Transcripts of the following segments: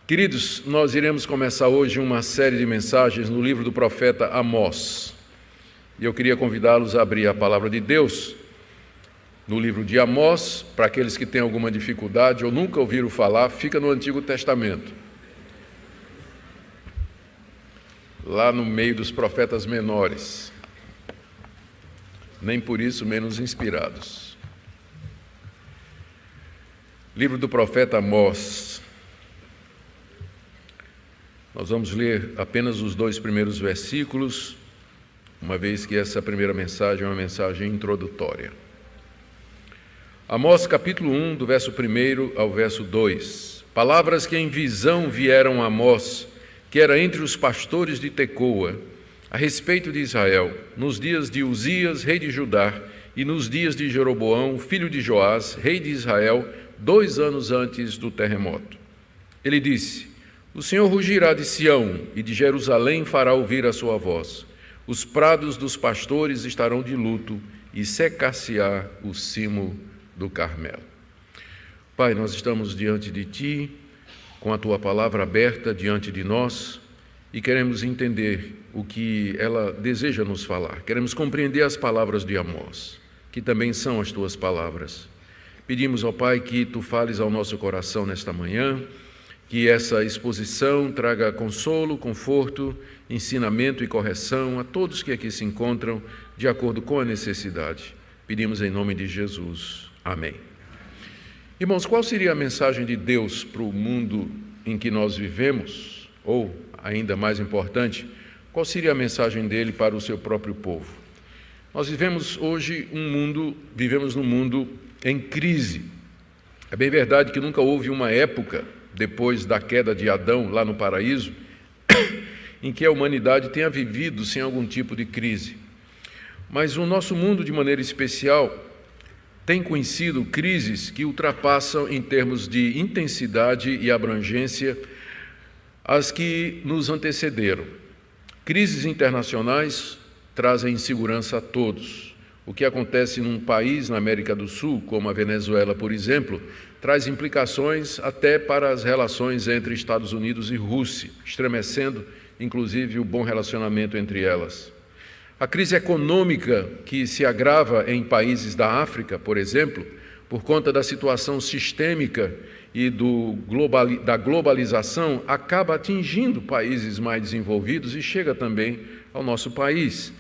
Queridos, nós iremos começar hoje uma série de mensagens no livro do profeta Amós. E eu queria convidá-los a abrir a palavra de Deus no livro de Amós. Para aqueles que têm alguma dificuldade ou nunca ouviram falar, fica no Antigo Testamento, lá no meio dos profetas menores, nem por isso menos inspirados. Livro do profeta Amós. Nós vamos ler apenas os 2 primeiros versículos, uma vez que essa primeira mensagem é uma mensagem introdutória. Amós capítulo 1, do verso 1 ao verso 2. Palavras que em visão vieram a Amós, que era entre os pastores de Tecoa, a respeito de Israel, nos dias de Uzias, rei de Judá, e nos dias de Jeroboão, filho de Joás, rei de Israel, 2 anos antes do terremoto. Ele disse: O Senhor rugirá de Sião, e de Jerusalém fará ouvir a sua voz. Os prados dos pastores estarão de luto, e secar-se-á o cimo do Carmelo. Pai, nós estamos diante de Ti, com a Tua palavra aberta diante de nós, e queremos entender o que ela deseja nos falar. Queremos compreender as palavras de Amós, que também são as Tuas palavras. Pedimos, ó Pai, que Tu fales ao nosso coração nesta manhã, que essa exposição traga consolo, conforto, ensinamento e correção a todos que aqui se encontram, de acordo com a necessidade. Pedimos em nome de Jesus. Amém. Irmãos, qual seria a mensagem de Deus para o mundo em que nós vivemos? Ou, ainda mais importante, qual seria a mensagem dele para o seu próprio povo? Nós vivemos hoje vivemos num mundo em crise. É bem verdade que nunca houve uma época, depois da queda de Adão lá no paraíso, em que a humanidade tenha vivido sem algum tipo de crise. Mas o nosso mundo, de maneira especial, tem conhecido crises que ultrapassam em termos de intensidade e abrangência as que nos antecederam. Crises internacionais trazem insegurança a todos. O que acontece num país na América do Sul, como a Venezuela, por exemplo, traz implicações até para as relações entre Estados Unidos e Rússia, estremecendo, inclusive, o bom relacionamento entre elas. A crise econômica que se agrava em países da África, por exemplo, por conta da situação sistêmica e da globalização, acaba atingindo países mais desenvolvidos e chega também ao nosso país.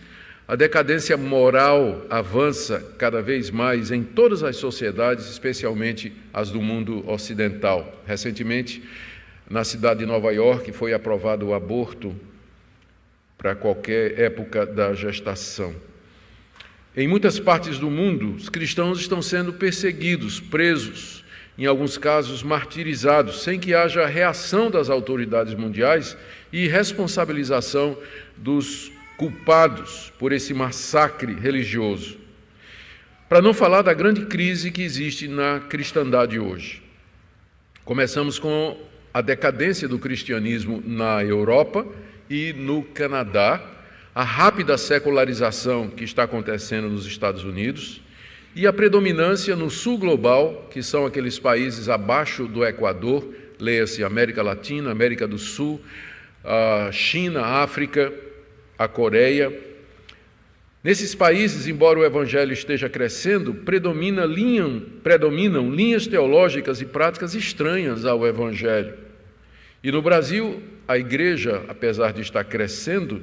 A decadência moral avança cada vez mais em todas as sociedades, especialmente as do mundo ocidental. Recentemente, na cidade de Nova York, foi aprovado o aborto para qualquer época da gestação. Em muitas partes do mundo, os cristãos estão sendo perseguidos, presos, em alguns casos martirizados, sem que haja reação das autoridades mundiais e responsabilização dos culpados por esse massacre religioso. Para não falar da grande crise que existe na cristandade hoje. Começamos com a decadência do cristianismo na Europa e no Canadá, a rápida secularização que está acontecendo nos Estados Unidos e a predominância no sul global, que são aqueles países abaixo do Equador, leia-se América Latina, América do Sul, a China, a África, a Coreia. Nesses países, embora o evangelho esteja crescendo, predominam linhas teológicas e práticas estranhas ao evangelho. E no Brasil, a igreja, apesar de estar crescendo,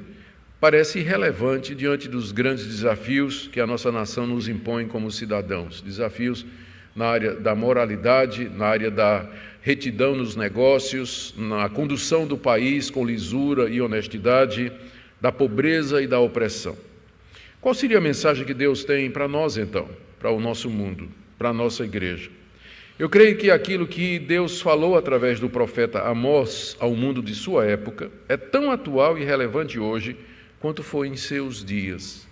parece irrelevante diante dos grandes desafios que a nossa nação nos impõe como cidadãos. Desafios na área da moralidade, na área da retidão nos negócios, na condução do país com lisura e honestidade, da pobreza e da opressão. Qual seria a mensagem que Deus tem para nós, então, para o nosso mundo, para a nossa igreja? Eu creio que aquilo que Deus falou através do profeta Amós ao mundo de sua época é tão atual e relevante hoje quanto foi em seus dias.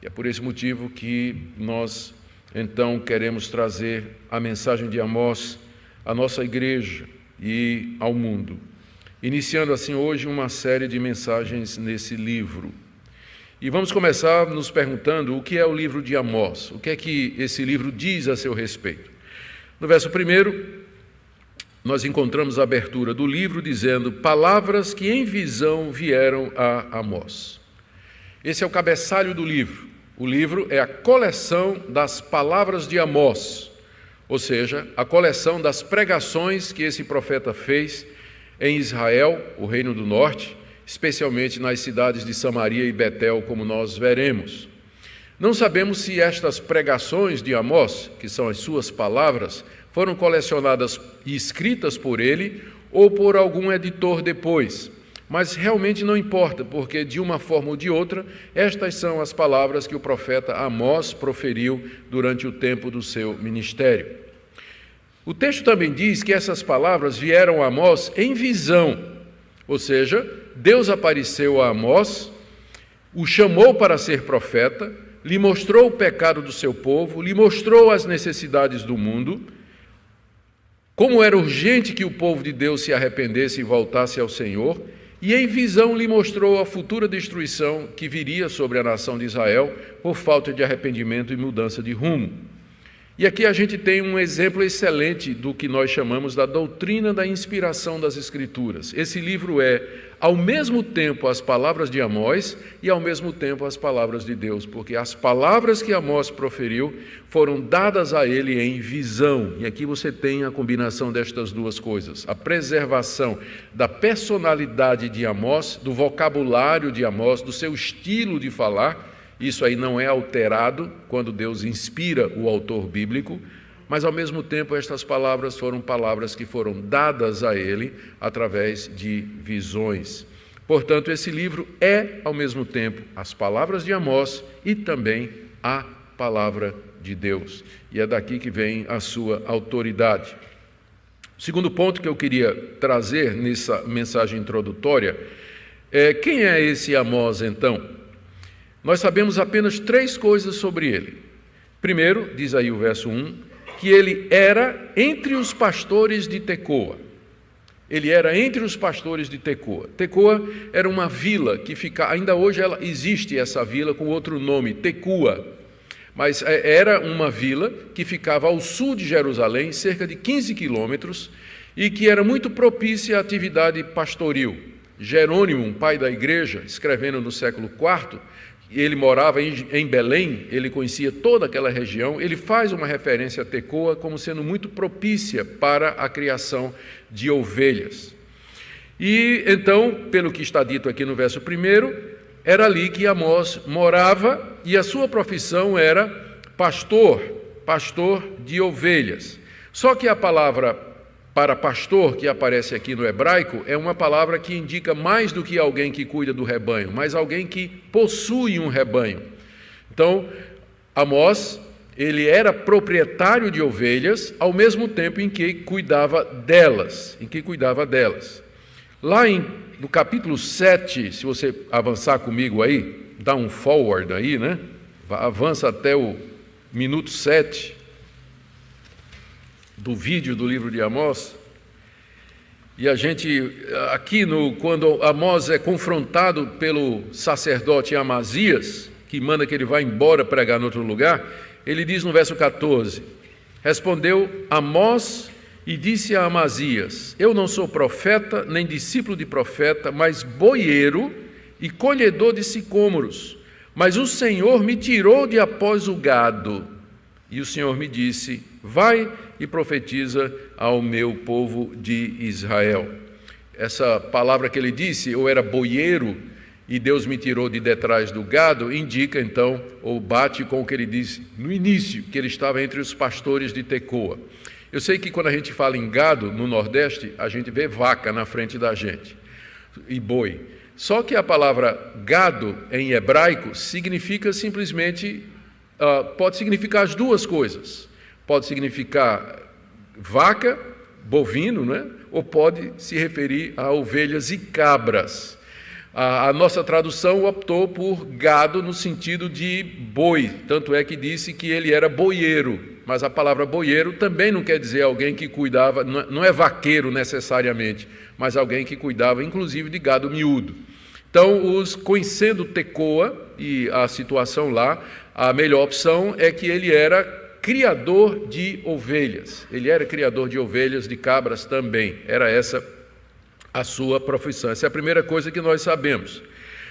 E é por esse motivo que nós, então, queremos trazer a mensagem de Amós à nossa igreja e ao mundo, iniciando assim hoje uma série de mensagens nesse livro. E vamos começar nos perguntando o que é o livro de Amós, o que é que esse livro diz a seu respeito. No verso 1, nós encontramos a abertura do livro dizendo: palavras que em visão vieram a Amós. Esse é o cabeçalho do livro. O livro é a coleção das palavras de Amós, ou seja, a coleção das pregações que esse profeta fez em Israel, o Reino do Norte, especialmente nas cidades de Samaria e Betel, como nós veremos. Não sabemos se estas pregações de Amós, que são as suas palavras, foram colecionadas e escritas por ele ou por algum editor depois. Mas realmente não importa, porque de uma forma ou de outra, estas são as palavras que o profeta Amós proferiu durante o tempo do seu ministério. O texto também diz que essas palavras vieram a Amós em visão, ou seja, Deus apareceu a Amós, o chamou para ser profeta, lhe mostrou o pecado do seu povo, lhe mostrou as necessidades do mundo, como era urgente que o povo de Deus se arrependesse e voltasse ao Senhor, e em visão lhe mostrou a futura destruição que viria sobre a nação de Israel por falta de arrependimento e mudança de rumo. E aqui a gente tem um exemplo excelente do que nós chamamos da doutrina da inspiração das Escrituras. Esse livro é, ao mesmo tempo, as palavras de Amós e, ao mesmo tempo, as palavras de Deus, porque as palavras que Amós proferiu foram dadas a ele em visão. E aqui você tem a combinação destas duas coisas: a preservação da personalidade de Amós, do vocabulário de Amós, do seu estilo de falar. Isso aí não é alterado quando Deus inspira o autor bíblico, mas ao mesmo tempo estas palavras foram palavras que foram dadas a ele através de visões. Portanto, esse livro é ao mesmo tempo as palavras de Amós e também a palavra de Deus. E é daqui que vem a sua autoridade. O segundo ponto que eu queria trazer nessa mensagem introdutória é: quem é esse Amós então? Nós sabemos apenas 3 coisas sobre ele. Primeiro, diz aí o verso 1, que ele era entre os pastores de Tecoa. Ele era entre os pastores de Tecoa. Tecoa era uma vila que fica, ainda hoje ela existe essa vila com outro nome, Tecoa. Mas era uma vila que ficava ao sul de Jerusalém, cerca de 15 quilômetros, e que era muito propícia à atividade pastoril. Jerônimo, um pai da igreja, escrevendo no século IV, ele morava em Belém, ele conhecia toda aquela região, ele faz uma referência a Tecoa como sendo muito propícia para a criação de ovelhas. E então, pelo que está dito aqui no verso 1, era ali que Amós morava e a sua profissão era pastor de ovelhas. Só que a palavra para pastor, que aparece aqui no hebraico, é uma palavra que indica mais do que alguém que cuida do rebanho, mas alguém que possui um rebanho. Então, Amós, ele era proprietário de ovelhas, ao mesmo tempo em que cuidava delas. Lá no capítulo 7, se você avançar comigo aí, dá um forward aí, né? Avança até o minuto 7. Do vídeo do livro de Amós, e a gente, aqui, quando Amós é confrontado pelo sacerdote Amazias, que manda que ele vá embora pregar em outro lugar, ele diz no verso 14, respondeu Amós e disse a Amazias: eu não sou profeta, nem discípulo de profeta, mas boieiro e colhedor de sicômoros, mas o Senhor me tirou de após o gado, e o Senhor me disse: vai e profetiza ao meu povo de Israel. Essa palavra que ele disse, eu era boieiro e Deus me tirou de detrás do gado, indica então, ou bate com o que ele disse no início, que ele estava entre os pastores de Tecoa. Eu sei que quando a gente fala em gado no Nordeste, a gente vê vaca na frente da gente e boi. Só que a palavra gado em hebraico significa simplesmente, pode significar as duas coisas. Pode significar vaca, bovino, né? Ou pode se referir a ovelhas e cabras. A nossa tradução optou por gado no sentido de boi, tanto é que disse que ele era boieiro, mas a palavra boieiro também não quer dizer alguém que cuidava, não é vaqueiro necessariamente, mas alguém que cuidava inclusive de gado miúdo. Então, conhecendo Tecoa e a situação lá, a melhor opção é que ele era criador de ovelhas. Ele era criador de ovelhas, de cabras também. Era essa a sua profissão. Essa é a primeira coisa que nós sabemos.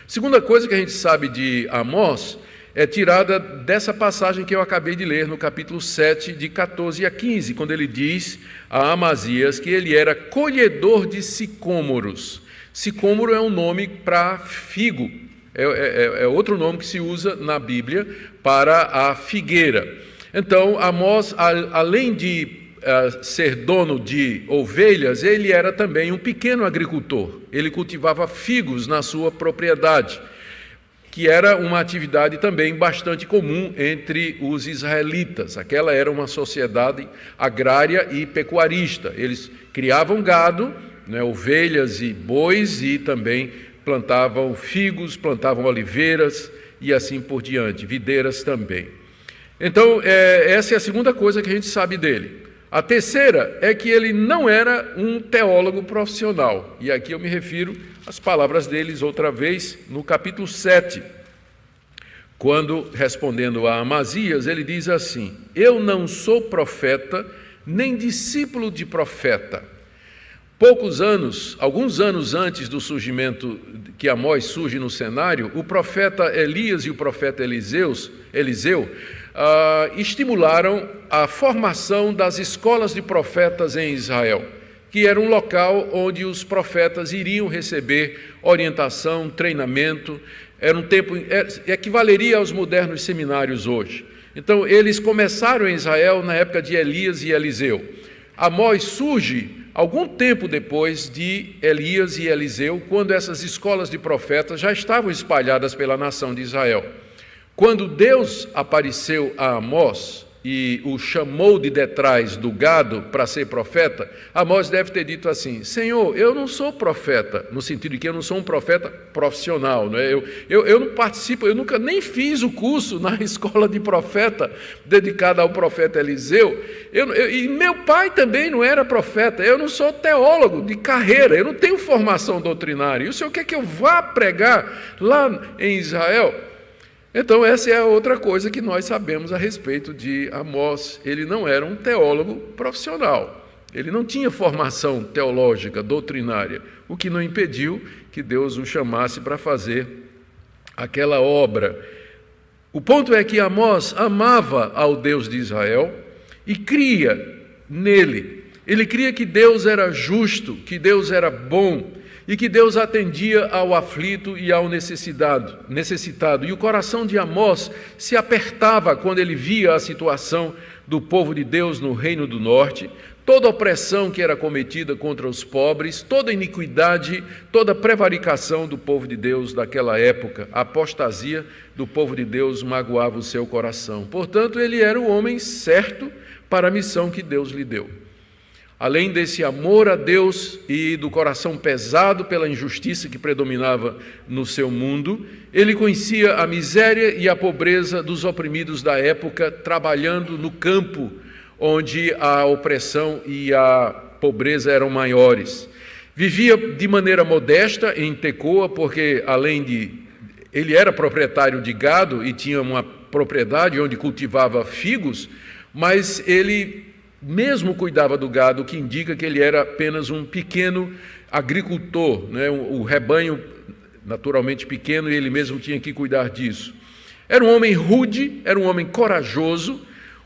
Segunda coisa que a gente sabe de Amós é tirada dessa passagem que eu acabei de ler no capítulo 7, de 14 a 15, quando ele diz a Amazias que ele era colhedor de sicômoros. Sicômoro é um nome para figo, é outro nome que se usa na Bíblia para a figueira. Então, Amós, além de ser dono de ovelhas, ele era também um pequeno agricultor. Ele cultivava figos na sua propriedade, que era uma atividade também bastante comum entre os israelitas. Aquela era uma sociedade agrária e pecuarista. Eles criavam gado, né, ovelhas e bois, e também plantavam figos, plantavam oliveiras e assim por diante, videiras também. Então, essa é a segunda coisa que a gente sabe dele. A terceira é que ele não era um teólogo profissional. E aqui eu me refiro às palavras deles outra vez no capítulo 7, quando, respondendo a Amazias, ele diz assim: eu não sou profeta, nem discípulo de profeta. Alguns anos antes do surgimento que Amós surge no cenário, o profeta Elias e o profeta Eliseu estimularam a formação das escolas de profetas em Israel, que era um local onde os profetas iriam receber orientação, treinamento. Era um tempo equivaleria aos modernos seminários hoje. Então, eles começaram em Israel na época de Elias e Eliseu. Amós surge algum tempo depois de Elias e Eliseu, quando essas escolas de profetas já estavam espalhadas pela nação de Israel. Quando Deus apareceu a Amós e o chamou de detrás do gado para ser profeta, Amós deve ter dito assim: Senhor, eu não sou profeta, no sentido de que eu não sou um profeta profissional, não é? Eu não participo, eu nunca nem fiz o curso na escola de profeta dedicada ao profeta Eliseu, e meu pai também não era profeta, eu não sou teólogo de carreira, eu não tenho formação doutrinária, e o senhor quer que eu vá pregar lá em Israel? Então, essa é a outra coisa que nós sabemos a respeito de Amós. Ele não era um teólogo profissional. Ele não tinha formação teológica, doutrinária, o que não impediu que Deus o chamasse para fazer aquela obra. O ponto é que Amós amava ao Deus de Israel e cria nele. Ele cria que Deus era justo, que Deus era bom, e que Deus atendia ao aflito e ao necessitado. E o coração de Amós se apertava quando ele via a situação do povo de Deus no Reino do Norte, toda a opressão que era cometida contra os pobres, toda a iniquidade, toda a prevaricação do povo de Deus daquela época. A apostasia do povo de Deus magoava o seu coração. Portanto, ele era o homem certo para a missão que Deus lhe deu. Além desse amor a Deus e do coração pesado pela injustiça que predominava no seu mundo, ele conhecia a miséria e a pobreza dos oprimidos da época, trabalhando no campo onde a opressão e a pobreza eram maiores. Vivia de maneira modesta em Tecoa, porque ele era proprietário de gado e tinha uma propriedade onde cultivava figos, mas ele mesmo cuidava do gado, o que indica que ele era apenas um pequeno agricultor, né? O rebanho naturalmente pequeno, e ele mesmo tinha que cuidar disso. Era um homem rude, era um homem corajoso,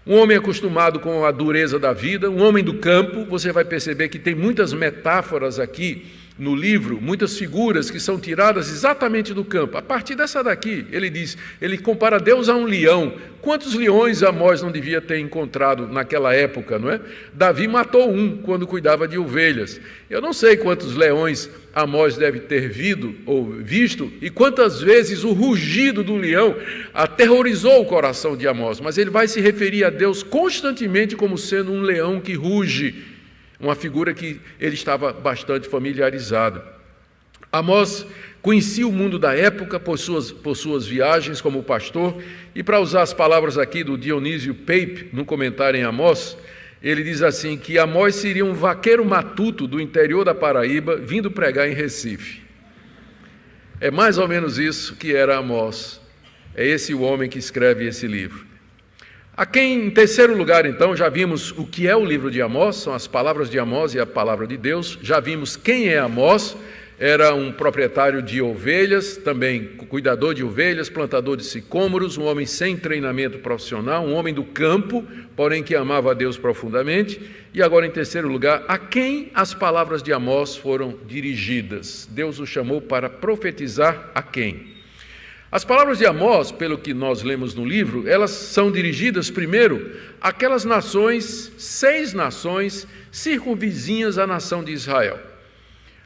um homem acostumado com a dureza da vida, um homem do campo. Você vai perceber que tem muitas metáforas aqui no livro, muitas figuras que são tiradas exatamente do campo. A partir dessa daqui, ele compara Deus a um leão. Quantos leões Amós não devia ter encontrado naquela época, não é? Davi matou um quando cuidava de ovelhas. Eu não sei quantos leões Amós deve ter visto e quantas vezes o rugido do leão aterrorizou o coração de Amós, mas ele vai se referir a Deus constantemente como sendo um leão que ruge, uma figura que ele estava bastante familiarizado. Amós conhecia o mundo da época por suas viagens como pastor, e para usar as palavras aqui do Dionísio Pape, no comentário em Amós, ele diz assim, que Amós seria um vaqueiro matuto do interior da Paraíba, vindo pregar em Recife. É mais ou menos isso que era Amós. É esse o homem que escreve esse livro. A quem, em terceiro lugar, então, já vimos o que é o livro de Amós, são as palavras de Amós e a palavra de Deus. Já vimos quem é Amós, era um proprietário de ovelhas, também cuidador de ovelhas, plantador de sicômoros, um homem sem treinamento profissional, um homem do campo, porém que amava a Deus profundamente. E agora, em terceiro lugar, a quem as palavras de Amós foram dirigidas? Deus o chamou para profetizar a quem? As palavras de Amós, pelo que nós lemos no livro, elas são dirigidas primeiro àquelas nações, 6 nações circunvizinhas à nação de Israel.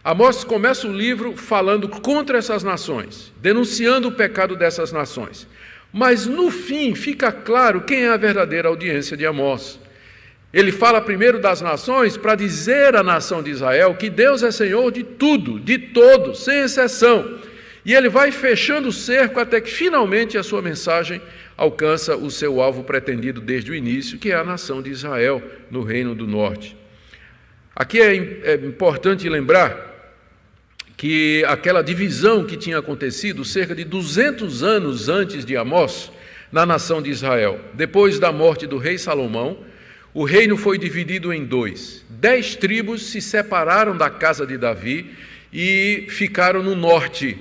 Amós começa o livro falando contra essas nações, denunciando o pecado dessas nações. Mas no fim fica claro quem é a verdadeira audiência de Amós. Ele fala primeiro das nações para dizer à nação de Israel que Deus é Senhor de tudo, de todos, sem exceção. E ele vai fechando o cerco até que finalmente a sua mensagem alcança o seu alvo pretendido desde o início, que é a nação de Israel no Reino do Norte. Aqui é importante lembrar que aquela divisão que tinha acontecido cerca de 200 anos antes de Amós, na nação de Israel, depois da morte do rei Salomão, o reino foi dividido em 2. 10 tribos se separaram da casa de Davi e ficaram no norte,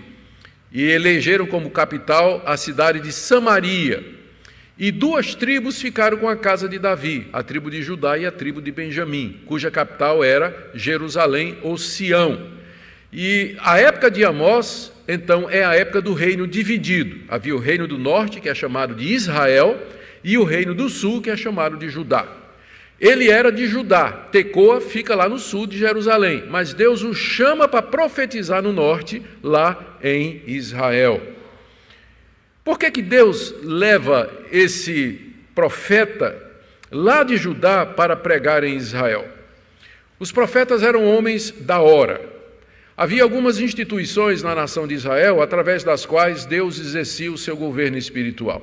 e elegeram como capital a cidade de Samaria. E 2 tribos ficaram com a casa de Davi, a tribo de Judá e a tribo de Benjamim, cuja capital era Jerusalém ou Sião. E a época de Amós, então, é a época do reino dividido. Havia o reino do norte, que é chamado de Israel, e o reino do sul, que é chamado de Judá. Ele era de Judá, Tecoa fica lá no sul de Jerusalém, mas Deus o chama para profetizar no norte, lá em Israel. Por que Deus leva esse profeta lá de Judá para pregar em Israel? Os profetas eram homens da hora. Havia algumas instituições na nação de Israel através das quais Deus exercia o seu governo espiritual.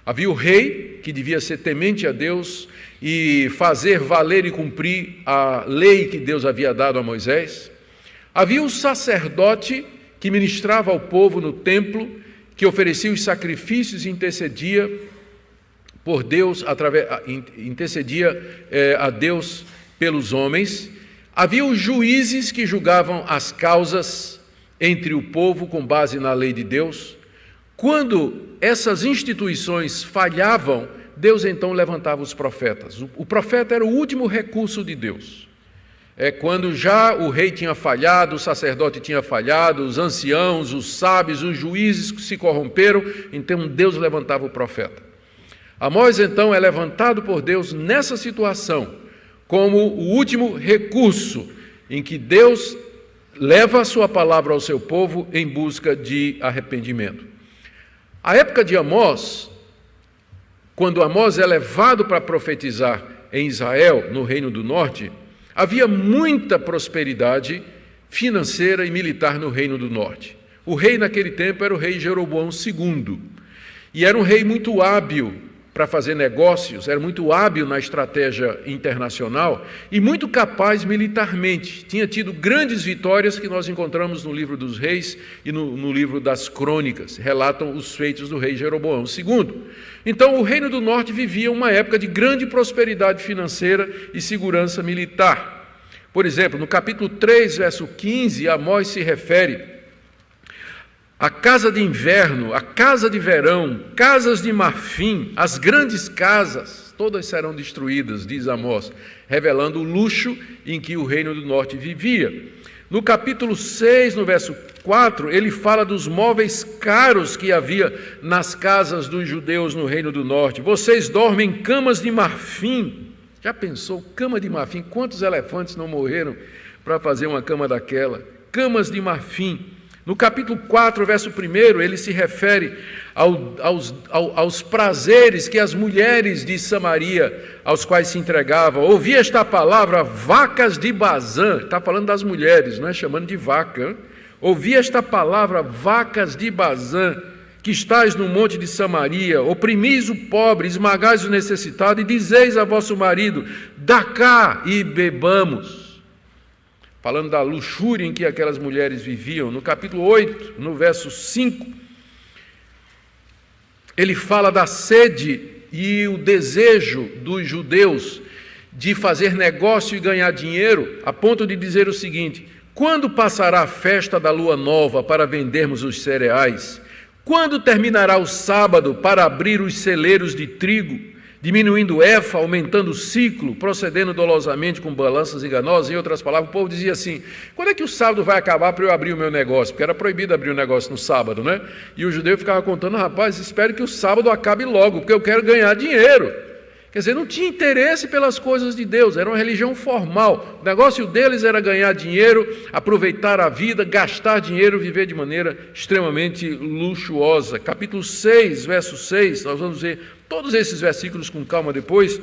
Havia o rei, que devia ser temente a Deus e fazer valer e cumprir a lei que Deus havia dado a Moisés. Havia o sacerdote, que ministrava ao povo no templo, que oferecia os sacrifícios e intercedia por Deus, intercedia a Deus pelos homens. Havia os juízes que julgavam as causas entre o povo com base na lei de Deus. Quando essas instituições falhavam, Deus então levantava os profetas. O profeta era o último recurso de Deus. Quando já o rei tinha falhado, o sacerdote tinha falhado, os anciãos, os sábios, os juízes se corromperam, então Deus levantava o profeta. Amós então é levantado por Deus nessa situação, como o último recurso em que Deus leva a sua palavra ao seu povo em busca de arrependimento. A época de Amós, quando Amós é levado para profetizar em Israel, no Reino do Norte, havia muita prosperidade financeira e militar no Reino do Norte. O rei naquele tempo era o rei Jeroboão II, e era um rei muito hábil para fazer negócios, era muito hábil na estratégia internacional e muito capaz militarmente. Tinha tido grandes vitórias que nós encontramos no livro dos reis e no livro das crônicas, relatam os feitos do rei Jeroboão II. Então o Reino do Norte vivia uma época de grande prosperidade financeira e segurança militar. Por exemplo, no capítulo 3, verso 15, Amós se refere a casa de inverno, a casa de verão, casas de marfim, as grandes casas, todas serão destruídas, diz Amós, revelando o luxo em que o Reino do Norte vivia. No capítulo 6, no verso 4, ele fala dos móveis caros que havia nas casas dos judeus no Reino do Norte. Vocês dormem em camas de marfim. Já pensou, cama de marfim? Quantos elefantes não morreram para fazer uma cama daquela? Camas de marfim. No capítulo 4, verso 1, ele se refere aos prazeres que as mulheres de Samaria, aos quais se entregavam. Ouvi esta palavra, vacas de Bazã, está falando das mulheres, não é chamando de vaca. Ouvi esta palavra, vacas de Bazã, que estáis no monte de Samaria, oprimis o pobre, esmagais o necessitado, e dizeis a vosso marido, dá cá e bebamos. Falando da luxúria em que aquelas mulheres viviam. No capítulo 8, no verso 5, ele fala da sede e o desejo dos judeus de fazer negócio e ganhar dinheiro, a ponto de dizer o seguinte: quando passará a festa da lua nova para vendermos os cereais? Quando terminará o sábado para abrir os celeiros de trigo, diminuindo o efa, aumentando o ciclo, procedendo dolosamente com balanças enganosas? Em outras palavras, o povo dizia assim: quando é que o sábado vai acabar para eu abrir o meu negócio? Porque era proibido abrir o negócio no sábado, né? E o judeu ficava contando: rapaz, espero que o sábado acabe logo, porque eu quero ganhar dinheiro. Quer dizer, não tinha interesse pelas coisas de Deus, era uma religião formal. O negócio deles era ganhar dinheiro, aproveitar a vida, gastar dinheiro, viver de maneira extremamente luxuosa. Capítulo 6, verso 6, nós vamos ver todos esses versículos com calma depois.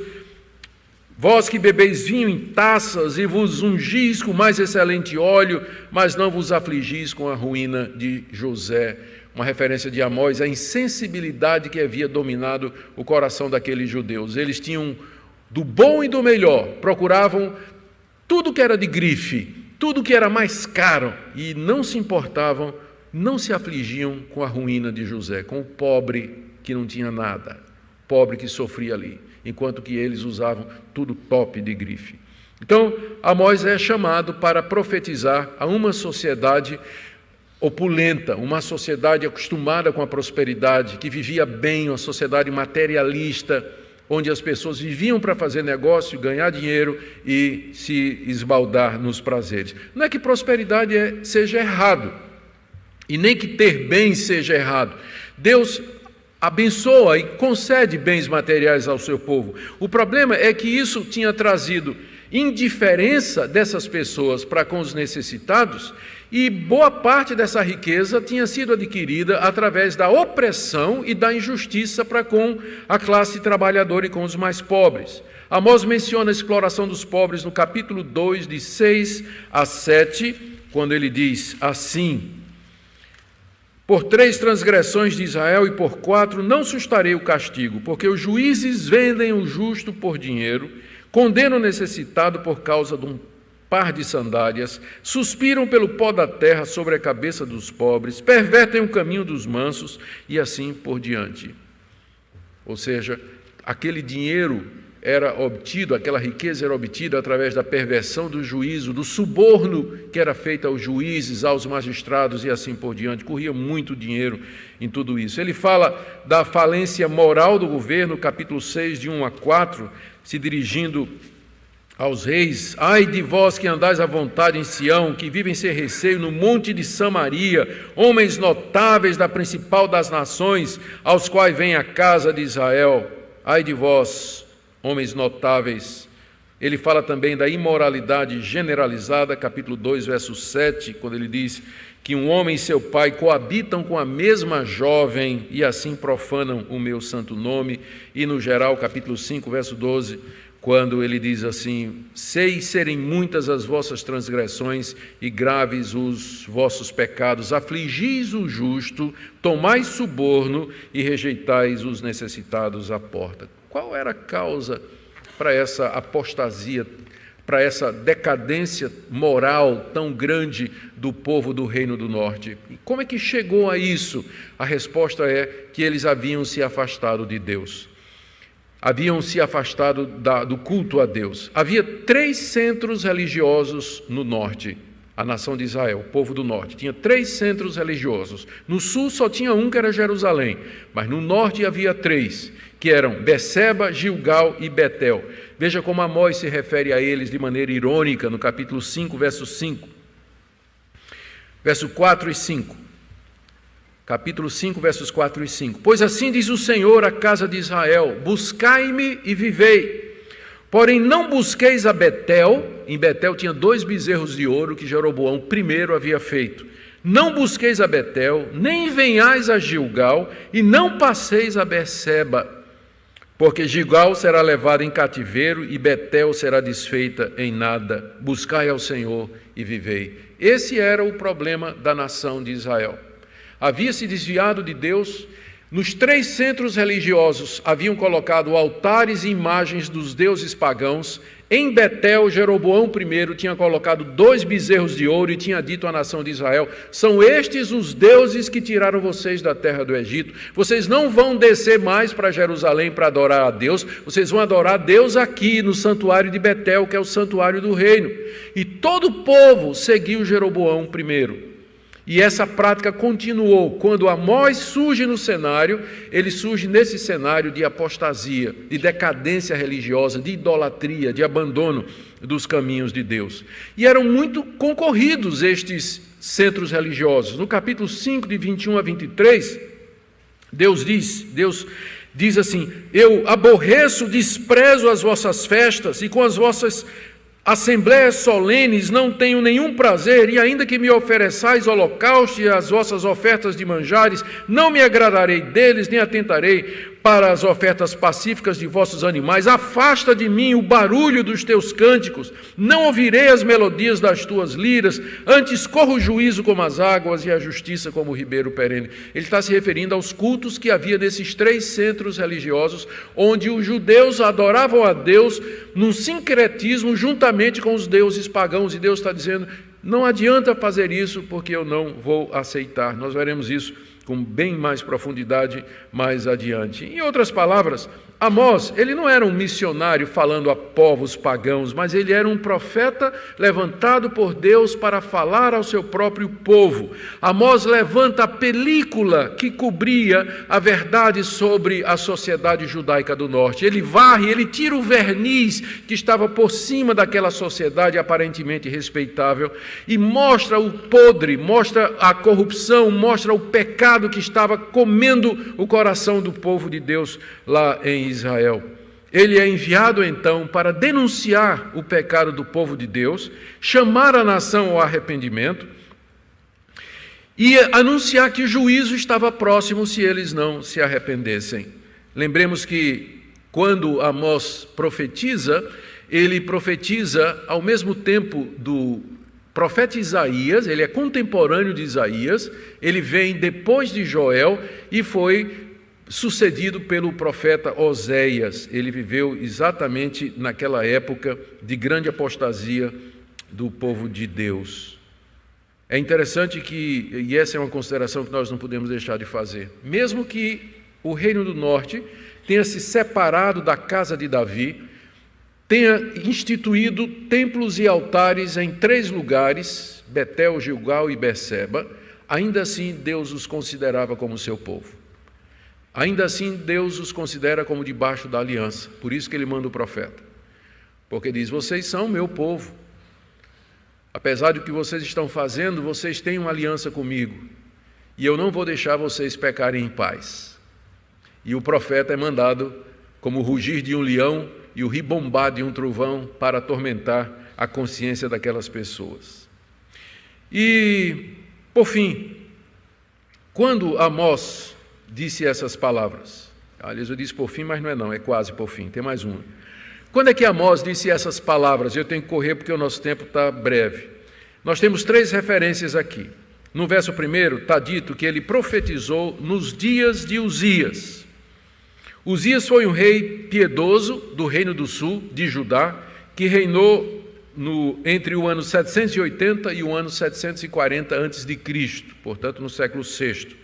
Vós que bebeis vinho em taças e vos ungis com mais excelente óleo, mas não vos afligis com a ruína de José. Uma referência de Amós, a insensibilidade que havia dominado o coração daqueles judeus. Eles tinham do bom e do melhor, procuravam tudo que era de grife, tudo que era mais caro, e não se importavam, não se afligiam com a ruína de José, com o pobre que não tinha nada, pobre que sofria ali, enquanto que eles usavam tudo top de grife. Então, Amós é chamado para profetizar a uma sociedade opulenta, uma sociedade acostumada com a prosperidade, que vivia bem, uma sociedade materialista, onde as pessoas viviam para fazer negócio, ganhar dinheiro e se esbaldar nos prazeres. Não é que prosperidade seja errado, e nem que ter bens seja errado. Deus abençoa e concede bens materiais ao seu povo. O problema é que isso tinha trazido indiferença dessas pessoas para com os necessitados, e boa parte dessa riqueza tinha sido adquirida através da opressão e da injustiça para com a classe trabalhadora e com os mais pobres. Amós menciona a exploração dos pobres no capítulo 2, de 6 a 7, quando ele diz assim: por 3 transgressões de Israel e por 4 não sustarei o castigo, porque os juízes vendem o justo por dinheiro, condenam o necessitado por causa de um par de sandálias, suspiram pelo pó da terra sobre a cabeça dos pobres, pervertem o caminho dos mansos e assim por diante. Ou seja, aquele dinheiro era obtido, aquela riqueza era obtida através da perversão do juízo, do suborno que era feito aos juízes, aos magistrados e assim por diante. Corria muito dinheiro em tudo isso. Ele fala da falência moral do governo, capítulo 6, de 1 a 4, se dirigindo aos reis: ai de vós que andais à vontade em Sião, que vivem sem receio no monte de Samaria, homens notáveis da principal das nações, aos quais vem a casa de Israel. Ai de vós, homens notáveis. Ele fala também da imoralidade generalizada, capítulo 2, verso 7, quando ele diz que um homem e seu pai coabitam com a mesma jovem e assim profanam o meu santo nome. E no geral, capítulo 5, verso 12, quando ele diz assim: sei serem muitas as vossas transgressões e graves os vossos pecados, afligis o justo, tomais suborno e rejeitais os necessitados à porta. Qual era a causa para essa apostasia, para essa decadência moral tão grande do povo do Reino do Norte? E como é que chegou a isso? A resposta é que eles haviam se afastado de Deus. Haviam se afastado do culto a Deus. Havia 3 centros religiosos no norte, a nação de Israel, o povo do norte. Tinha 3 centros religiosos. No sul só tinha um, que era Jerusalém, mas no norte havia 3, que eram Beceba, Gilgal e Betel. Veja como Amós se refere a eles de maneira irônica no capítulo 5, verso 5. Verso 4 e 5. Capítulo 5, versos 4 e 5. Pois assim diz o Senhor à casa de Israel: buscai-me e vivei. Porém não busqueis a Betel. Em Betel tinha 2 bezerros de ouro que Jeroboão I havia feito. Não busqueis a Betel, nem venhais a Gilgal, e não passeis a Beceba, porque Gilgal será levada em cativeiro e Betel será desfeita em nada. Buscai ao Senhor e vivei. Esse era o problema da nação de Israel. Havia se desviado de Deus, Nos 3 centros religiosos haviam colocado altares e imagens dos deuses pagãos. Em Betel, Jeroboão I tinha colocado 2 bezerros de ouro e tinha dito à nação de Israel: são estes os deuses que tiraram vocês da terra do Egito. Vocês não vão descer mais para Jerusalém para adorar a Deus, vocês vão adorar a Deus aqui no santuário de Betel, que é o santuário do reino. E todo o povo seguiu Jeroboão I. E essa prática continuou. Quando Amós surge no cenário, ele surge nesse cenário de apostasia, de decadência religiosa, de idolatria, de abandono dos caminhos de Deus. E eram muito concorridos estes centros religiosos. No capítulo 5, de 21 a 23, Deus diz assim: eu aborreço, desprezo as vossas festas, e com as vossas assembleias solenes não tenho nenhum prazer, e ainda que me ofereçais holocausto e as vossas ofertas de manjares, não me agradarei deles, nem atentarei para as ofertas pacíficas de vossos animais. Afasta de mim o barulho dos teus cânticos, não ouvirei as melodias das tuas liras, antes corra o juízo como as águas e a justiça como o ribeiro perene. Ele está se referindo aos cultos que havia nesses 3 centros religiosos, onde os judeus adoravam a Deus num sincretismo juntamente com os deuses pagãos, e Deus está dizendo: não adianta fazer isso, porque eu não vou aceitar. Nós veremos isso com bem mais profundidade mais adiante. Em outras palavras, Amós, ele não era um missionário falando a povos pagãos, mas ele era um profeta levantado por Deus para falar ao seu próprio povo. Amós levanta a película que cobria a verdade sobre a sociedade judaica do norte. Ele varre, ele tira o verniz que estava por cima daquela sociedade aparentemente respeitável e mostra o podre, mostra a corrupção, mostra o pecado que estava comendo o coração do povo de Deus lá em Israel. Ele é enviado então para denunciar o pecado do povo de Deus, chamar a nação ao arrependimento e anunciar que o juízo estava próximo se eles não se arrependessem. Lembremos que quando Amós profetiza, ele profetiza ao mesmo tempo do profeta Isaías, ele é contemporâneo de Isaías, ele vem depois de Joel e foi sucedido pelo profeta Oséias. Ele viveu exatamente naquela época de grande apostasia do povo de Deus. É interessante que, e essa é uma consideração que nós não podemos deixar de fazer, mesmo que o reino do norte tenha se separado da casa de Davi, tenha instituído templos e altares em 3 lugares, Betel, Gilgal e Berseba, ainda assim Deus os considerava como seu povo. Ainda assim, Deus os considera como debaixo da aliança. Por isso que ele manda o profeta. Porque diz: vocês são meu povo. Apesar do que vocês estão fazendo, vocês têm uma aliança comigo. E eu não vou deixar vocês pecarem em paz. E o profeta é mandado como o rugir de um leão e o ribombar de um trovão para atormentar a consciência daquelas pessoas. E, por fim, quando Amós disse essas palavras, aliás, eu disse por fim, mas não é quase por fim, tem mais uma. Quando é que Amós disse essas palavras? Eu tenho que correr porque o nosso tempo está breve. Nós temos 3 referências aqui. No verso 1 está dito que ele profetizou nos dias de Uzias. Uzias foi um rei piedoso do reino do sul, de Judá, que reinou entre o ano 780 e o ano 740 a.C., portanto no século VI.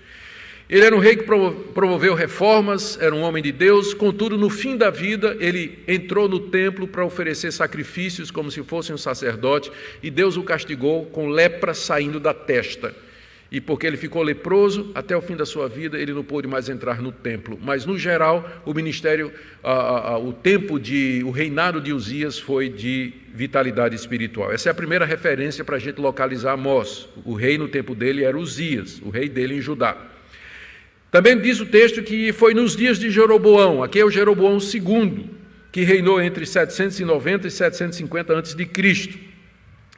Ele era um rei que promoveu reformas, era um homem de Deus, contudo, no fim da vida, ele entrou no templo para oferecer sacrifícios como se fosse um sacerdote, e Deus o castigou com lepra saindo da testa. E porque ele ficou leproso, até o fim da sua vida, ele não pôde mais entrar no templo. Mas, no geral, o ministério, o reinado de Uzias foi de vitalidade espiritual. Essa é a primeira referência para a gente localizar Amós. O rei no tempo dele era Uzias, o rei dele em Judá. Também diz o texto que foi nos dias de Jeroboão, aqui é o Jeroboão II, que reinou entre 790 e 750 a.C.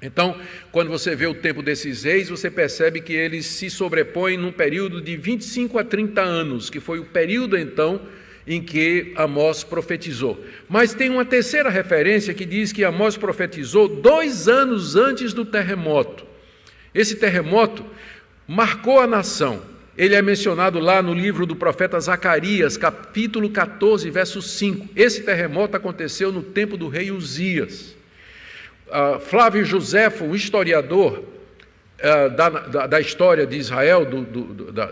Então, quando você vê o tempo desses reis, você percebe que eles se sobrepõem num período de 25 a 30 anos, que foi o período, então, em que Amós profetizou. Mas tem uma terceira referência que diz que Amós profetizou 2 anos antes do terremoto. Esse terremoto marcou a nação. ele é mencionado lá no livro do profeta Zacarias, capítulo 14, verso 5. Esse terremoto aconteceu no tempo do rei Uzias. Flávio Joséfo, um historiador da história de Israel,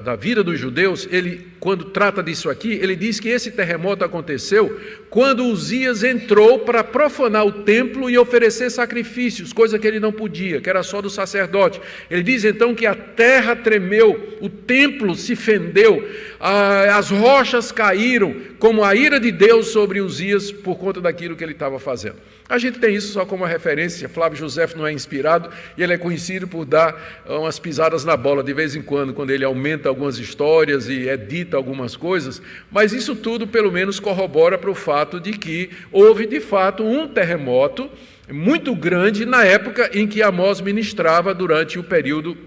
da vida dos judeus, ele, quando trata disso aqui, ele diz que esse terremoto aconteceu quando Uzias entrou para profanar o templo e oferecer sacrifícios, coisa que ele não podia, que era só do sacerdote. Ele diz então que a terra tremeu, o templo se fendeu, as rochas caíram, como a ira de Deus sobre Uzias por conta daquilo que ele estava fazendo. A gente tem isso só como uma referência. Flávio Joséfo não é inspirado e ele é conhecido por dar umas pisadas na bola de vez em quando ele aumenta algumas histórias e edita algumas coisas, mas isso tudo pelo menos corrobora para o fato de que houve de fato um terremoto muito grande na época em que Amós ministrava durante o período,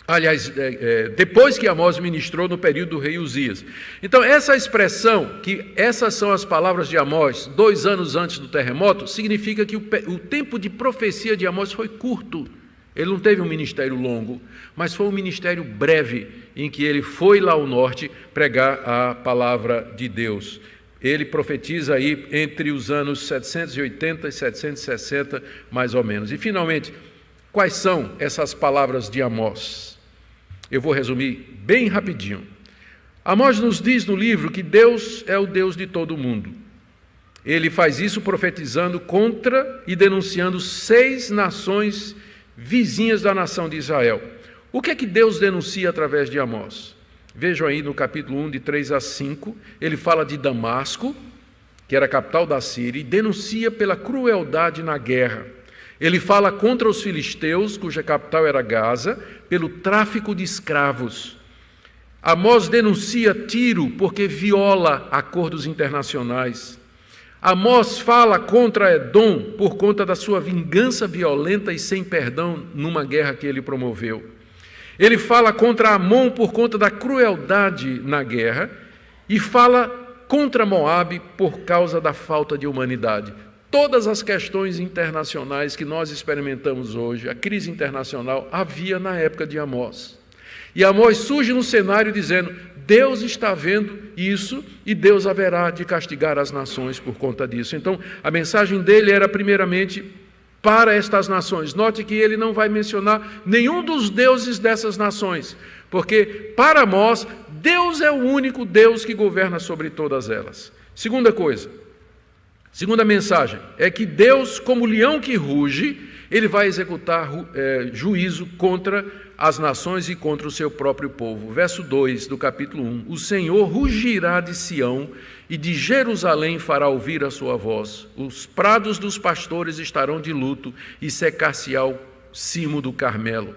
aliás, depois que Amós ministrou no período do rei Uzias. Então, essa expressão, que essas são as palavras de Amós 2 anos antes do terremoto, significa que o tempo de profecia de Amós foi curto. Ele não teve um ministério longo, mas foi um ministério breve, em que ele foi lá ao norte pregar a palavra de Deus. Ele profetiza aí entre os anos 780 e 760, mais ou menos. E, finalmente, quais são essas palavras de Amós? Eu vou resumir bem rapidinho. Amós nos diz no livro que Deus é o Deus de todo mundo. Ele faz isso profetizando contra e denunciando 6 nações vizinhas da nação de Israel. O que é que Deus denuncia através de Amós? Vejam aí no capítulo 1, de 3 a 5, ele fala de Damasco, que era a capital da Síria, e denuncia pela crueldade na guerra. Ele fala contra os filisteus, cuja capital era Gaza, pelo tráfico de escravos. Amós denuncia Tiro porque viola acordos internacionais. Amós fala contra Edom por conta da sua vingança violenta e sem perdão numa guerra que ele promoveu. Ele fala contra Amon por conta da crueldade na guerra e fala contra Moabe por causa da falta de humanidade. Todas as questões internacionais que nós experimentamos hoje, a crise internacional, havia na época de Amós. E Amós surge no cenário dizendo: Deus está vendo isso e Deus haverá de castigar as nações por conta disso. Então, a mensagem dele era primeiramente para estas nações. Note que ele não vai mencionar nenhum dos deuses dessas nações, porque para Amós, Deus é o único Deus que governa sobre todas elas. Segunda mensagem é que Deus, como leão que ruge, ele vai executar juízo contra as nações e contra o seu próprio povo. Verso 2 do capítulo 1. O Senhor rugirá de Sião e de Jerusalém fará ouvir a sua voz. Os prados dos pastores estarão de luto e secar-se-á o cimo do Carmelo.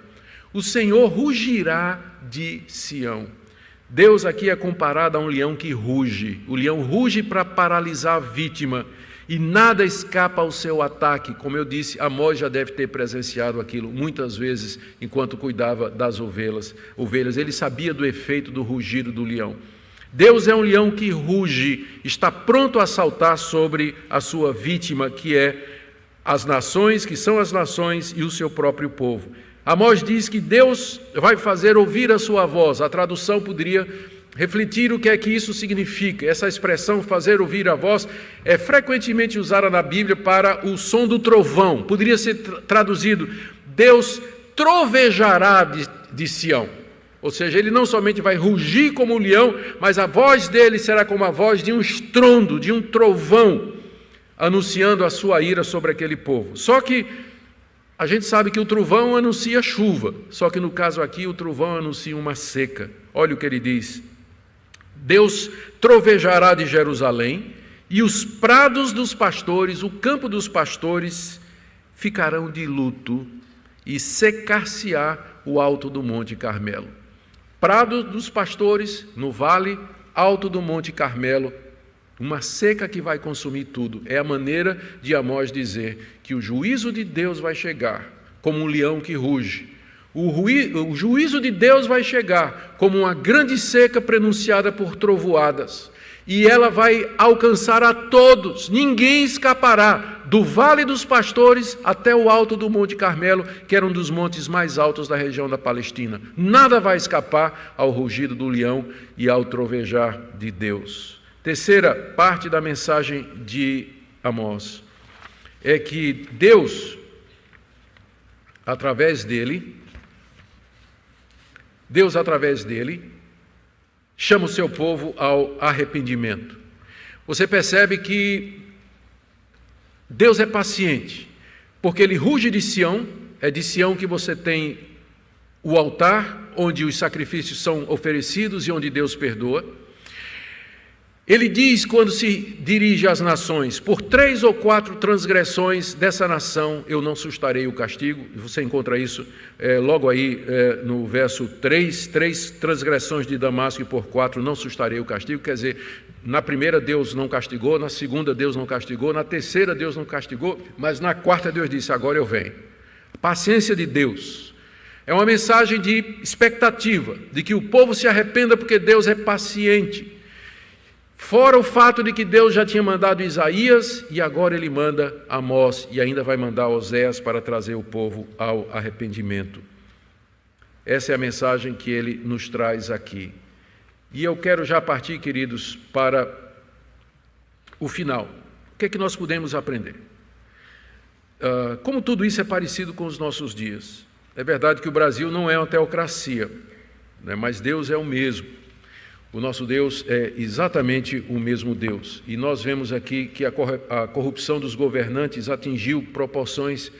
O Senhor rugirá de Sião. Deus aqui é comparado a um leão que ruge. O leão ruge para paralisar a vítima e nada escapa ao seu ataque. Como eu disse, Amós já deve ter presenciado aquilo muitas vezes enquanto cuidava das ovelhas. Ele sabia do efeito do rugido do leão. Deus é um leão que ruge, está pronto a saltar sobre a sua vítima, que é as nações, que são as nações e o seu próprio povo. Amós diz que Deus vai fazer ouvir a sua voz. A tradução poderia refletir o que é que isso significa. Essa expressão, fazer ouvir a voz, é frequentemente usada na Bíblia para o som do trovão. Poderia ser traduzido: Deus trovejará de Sião. Ou seja, ele não somente vai rugir como um leão, mas a voz dele será como a voz de um estrondo, de um trovão, anunciando a sua ira sobre aquele povo. Só que a gente sabe que o trovão anuncia chuva, só que no caso aqui o trovão anuncia uma seca. Olha o que ele diz: Deus trovejará de Jerusalém e os prados dos pastores, o campo dos pastores, ficarão de luto e secar-se-á o alto do Monte Carmelo. Prado dos pastores, no vale alto do Monte Carmelo, uma seca que vai consumir tudo. É a maneira de Amós dizer que o juízo de Deus vai chegar como um leão que ruge. O juízo de Deus vai chegar como uma grande seca prenunciada por trovoadas. e ela vai alcançar a todos, ninguém escapará, do Vale dos Pastores até o alto do Monte Carmelo, que era um dos montes mais altos da região da Palestina. Nada vai escapar ao rugido do leão e ao trovejar de Deus. Terceira parte da mensagem de Amós é que Deus, através dele, chama o seu povo ao arrependimento. Você percebe que Deus é paciente, porque ele ruge de Sião, é de Sião que você tem o altar, onde os sacrifícios são oferecidos e onde Deus perdoa. Ele diz, quando se dirige às nações, por 3 ou 4 transgressões dessa nação eu não sustarei o castigo, e você encontra isso logo aí no verso 3 transgressões de Damasco e por 4 não sustarei o castigo, quer dizer, na primeira Deus não castigou, na segunda Deus não castigou, na terceira Deus não castigou, mas na quarta Deus disse, agora eu venho. A paciência de Deus é uma mensagem de expectativa, de que o povo se arrependa porque Deus é paciente. Fora o fato de que Deus já tinha mandado Isaías e agora ele manda Amós e ainda vai mandar Oséias para trazer o povo ao arrependimento. Essa é a mensagem que ele nos traz aqui. E eu quero já partir, queridos, para o final. O que é que nós podemos aprender? Como tudo isso é parecido com os nossos dias. É verdade que o Brasil não é uma teocracia, né, mas Deus é o mesmo. O nosso Deus é exatamente o mesmo Deus. E nós vemos aqui que a corrupção dos governantes atingiu proporções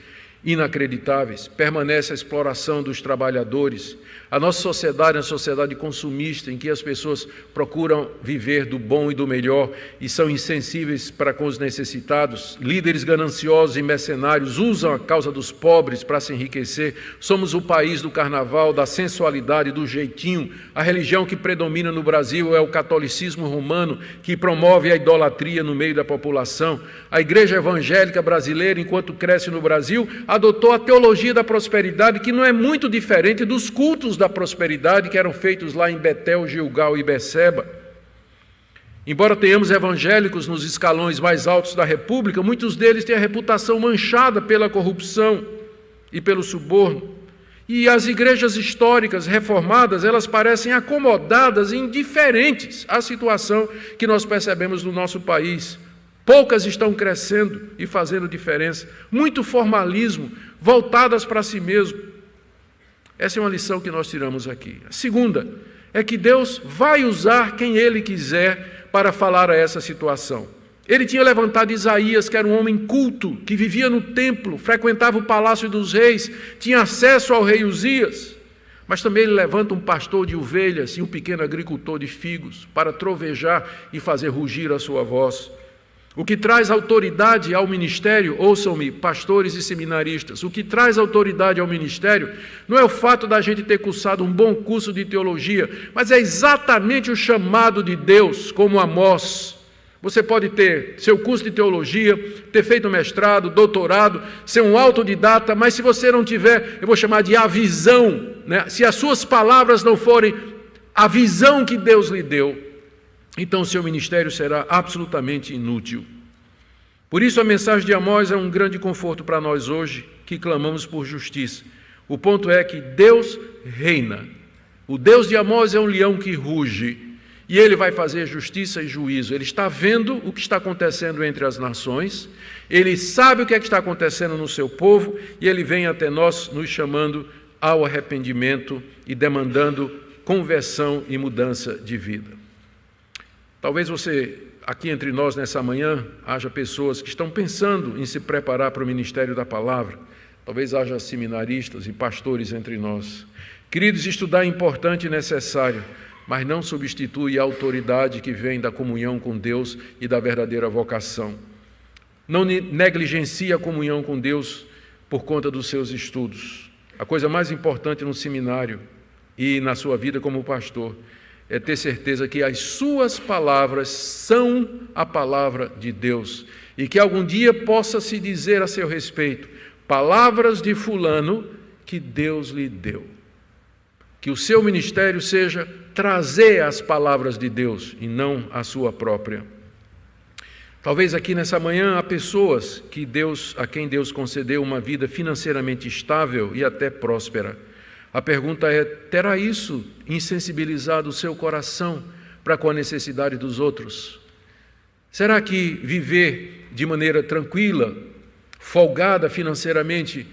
inacreditáveis. Permanece a exploração dos trabalhadores. A nossa sociedade é uma sociedade consumista, em que as pessoas procuram viver do bom e do melhor e são insensíveis para com os necessitados. Líderes gananciosos e mercenários usam a causa dos pobres para se enriquecer. Somos o país do carnaval, da sensualidade, do jeitinho. A religião que predomina no Brasil é o catolicismo romano, que promove a idolatria no meio da população. A igreja evangélica brasileira, enquanto cresce no Brasil, adotou a teologia da prosperidade, que não é muito diferente dos cultos da prosperidade que eram feitos lá em Betel, Gilgal e Beceba. Embora tenhamos evangélicos nos escalões mais altos da República, muitos deles têm a reputação manchada pela corrupção e pelo suborno. E as igrejas históricas reformadas, elas parecem acomodadas e indiferentes à situação que nós percebemos no nosso país. Poucas estão crescendo e fazendo diferença. Muito formalismo, voltadas para si mesmo. Essa é uma lição que nós tiramos aqui. A segunda é que Deus vai usar quem Ele quiser para falar a essa situação. Ele tinha levantado Isaías, que era um homem culto, que vivia no templo, frequentava o palácio dos reis, tinha acesso ao rei Uzias. Mas também ele levanta um pastor de ovelhas e um pequeno agricultor de figos para trovejar e fazer rugir a sua voz. O que traz autoridade ao ministério, ouçam-me, pastores e seminaristas, o que traz autoridade ao ministério não é o fato da gente ter cursado um bom curso de teologia, mas é exatamente o chamado de Deus, como Amós. Você pode ter seu curso de teologia, ter feito mestrado, doutorado, ser um autodidata, mas se você não tiver, eu vou chamar de a visão, né? Se as suas palavras não forem a visão que Deus lhe deu, então o seu ministério será absolutamente inútil. Por isso a mensagem de Amós é um grande conforto para nós hoje, que clamamos por justiça. O ponto é que Deus reina. O Deus de Amós é um leão que ruge, e ele vai fazer justiça e juízo. Ele está vendo o que está acontecendo entre as nações, ele sabe o que é que está acontecendo no seu povo, e ele vem até nós nos chamando ao arrependimento e demandando conversão e mudança de vida. Talvez você, aqui entre nós nessa manhã, haja pessoas que estão pensando em se preparar para o ministério da palavra. Talvez haja seminaristas e pastores entre nós. Queridos, estudar é importante e necessário, mas não substitui a autoridade que vem da comunhão com Deus e da verdadeira vocação. Não negligencie a comunhão com Deus por conta dos seus estudos. A coisa mais importante no seminário e na sua vida como pastor é ter certeza que as suas palavras são a palavra de Deus e que algum dia possa se dizer a seu respeito, palavras de fulano que Deus lhe deu. que o seu ministério seja trazer as palavras de Deus e não a sua própria. Talvez aqui nessa manhã há pessoas a quem Deus concedeu uma vida financeiramente estável e até próspera. A pergunta é: terá isso insensibilizado o seu coração para com a necessidade dos outros? Será que viver de maneira tranquila, folgada financeiramente,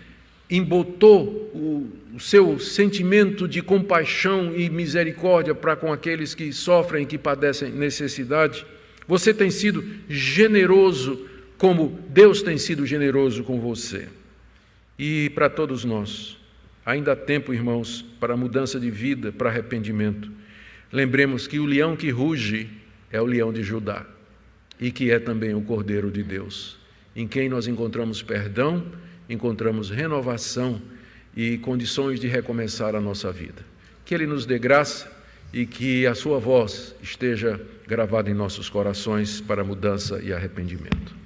embotou o seu sentimento de compaixão e misericórdia para com aqueles que sofrem, que padecem necessidade? Você tem sido generoso como Deus tem sido generoso com você. E para todos nós, ainda há tempo, irmãos, para mudança de vida, para arrependimento. Lembremos que o leão que ruge é o leão de Judá e que é também o Cordeiro de Deus, em quem nós encontramos perdão, encontramos renovação e condições de recomeçar a nossa vida. Que Ele nos dê graça e que a sua voz esteja gravada em nossos corações para mudança e arrependimento.